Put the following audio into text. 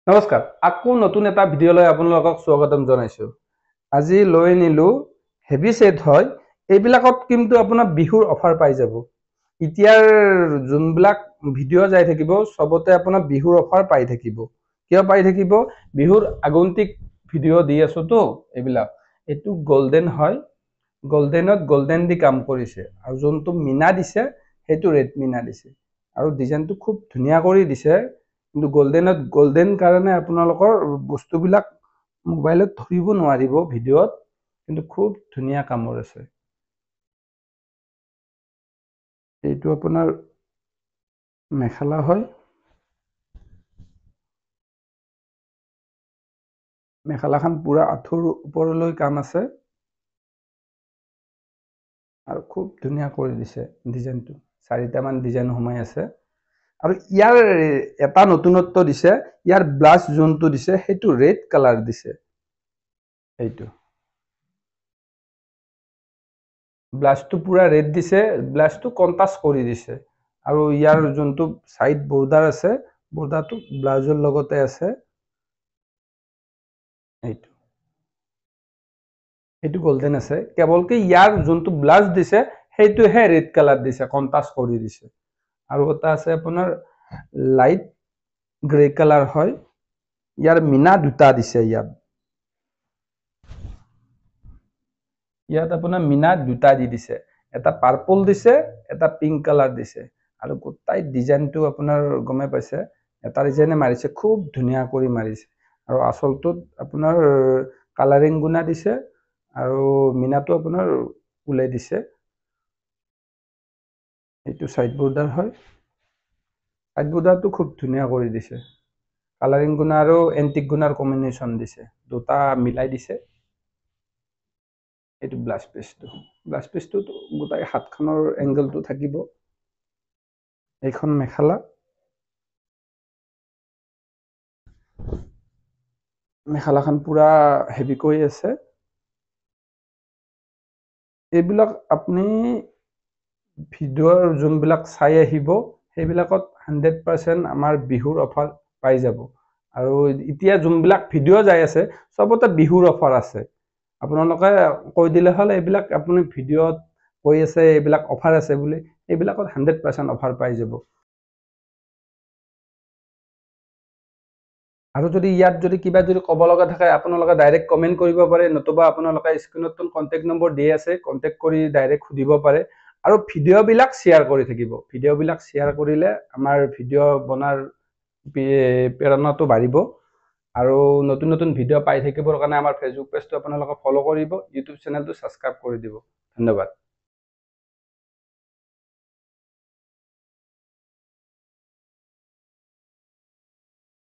নমস্কাৰ আকৌ নতুন এটা ভিডিঅ'লৈ আপোনালোকক স্বাগতম জনাইছো। আজি লৈ নিলো হেভি সেট হয়, এইবিলাকত কিন্তু আপোনাৰ বিহুৰ অফাৰ পাই যাব। এতিয়াৰ যোনবিলাক ভিডিঅ' যাই থাকিব সবতে আপোনাৰ বিহুৰ অফাৰ পাই থাকিব। কিয় পাই থাকিব? বিহুৰ আগন্তিক ভিডিঅ' দি আছো তো এইবিলাক। এইটো গোল্ডেন হয়, গোল্ডেনত গোল্ডেন দি কাম কৰিছে আৰু যোনটো মিনা দিছে সেইটো ৰেড মিনা দিছে আৰু ডিজাইনটো খুব ধুনীয়া কৰি দিছে। কিন্তু গোল্ডেনত গোল্ডেন কাৰণে আপোনালোকৰ বস্তুবিলাক মোবাইলত ধৰিব নোৱাৰিব ভিডিঅ'ত, কিন্তু খুব ধুনীয়া কামৰ আছে। এইটো আপোনাৰ মেখেলা হয়, মেখেলাখন পুৰা আঁঠুৰ ওপৰলৈ কাম আছে আৰু খুব ধুনীয়া কৰি দিছে ডিজাইনটো। 4টামান ডিজাইন সোমাই আছে আৰু ইয়াৰ এটা নতুনত্ব দিছে, ইয়াৰ ব্লাছ যোনটো দিছে সেইটো ৰেড কালাৰ দিছে। এইটো ব্লাছটো পুৰা ৰেড দিছে, ব্লাছটো কন্ট্ৰাষ্ট কৰি দিছে আৰু ইয়াৰ যোনটো সাইড বৰ্ডাৰ আছে, বৰ্ডাৰটো ব্লাউজৰ লগতে আছে। এইটো গোল্ডেন আছে, কেৱল কি ইয়াৰ যোনটো ব্লাউজ দিছে সেইটোহে ৰেড কালাৰ দিছে, কন্ট্ৰাষ্ট কৰি দিছে। আৰু এটা আছে আপোনাৰ লাইট গ্ৰে কালাৰ হয়, ইয়াৰ মিনা দুটা দিছে। ইয়াত আপোনাৰ মিনা দুটা দি দিছে, এটা পাৰ্পল দিছে, এটা পিংক কালাৰ দিছে আৰু গোটাই ডিজাইনটো আপোনাৰ গমে পাইছে, এটা ডিজাইনে মাৰিছে, খুব ধুনীয়া কৰি মাৰিছে। আৰু আচলটোত আপোনাৰ কালাৰিং গুণা দিছে আৰু মিনাটো আপোনাৰ ওলাই দিছে। এইটো সাইড বৰ্ডাৰ হয়, সাইড বৰ্ডাৰটো খুব ধুনীয়া কৰি দিছে। কালাৰিং গুণা আৰু এন্টিক গুণাৰ কম্বিনেশ্যন দিছে, দুটা মিলাই দিছে। এইটো ব্লাউজ পিচটো, ব্লাউজ পিচটোতো গোটাই হাতখনৰ এংগলটো থাকিব। এইখন মেখেলা, মেখেলাখন পুৰা হেভিকৈ আছে। এইবিলাক আপুনি ভিডিঅ'ৰ যোনবিলাক চাই আহিব সেইবিলাকত 100% আমাৰ বিহুৰ অফাৰ পাই যাব। আৰু এতিয়া যোনবিলাক ভিডিঅ' যাই আছে সবতে বিহুৰ অফাৰ আছে। আপোনালোকে কৈ দিলে হ'ল এইবিলাক আপুনি ভিডিঅ'ত কৈ আছে এইবিলাক অফাৰ আছে বুলি, এইবিলাকত 100% অফাৰ পাই যাব। আৰু যদি ইয়াত যদি কিবা যদি ক'ব লগা থাকে আপোনালোকে ডাইৰেক্ট কমেন্ট কৰিব পাৰে, নতুবা আপোনালোকে স্ক্ৰীনত কন্টেক্ট নম্বৰ দি আছে, কন্টেক্ট কৰি ডাইৰেক্ট সুধিব পাৰে। আৰু ভিডিঅ'বিলাক শ্বেয়াৰ কৰি থাকিব, ভিডিঅ'বিলাক শ্বেয়াৰ কৰিলে আমাৰ ভিডিঅ' বনাৰ প্ৰেৰণাটো বাঢ়িব। আৰু নতুন নতুন ভিডিঅ' পাই থাকিবৰ কাৰণে আমাৰ ফেচবুক পেজটো আপোনালোকে ফ'ল' কৰিব, ইউটিউব চেনেলটো ছাবস্ক্ৰাইব কৰি দিব। ধন্যবাদ।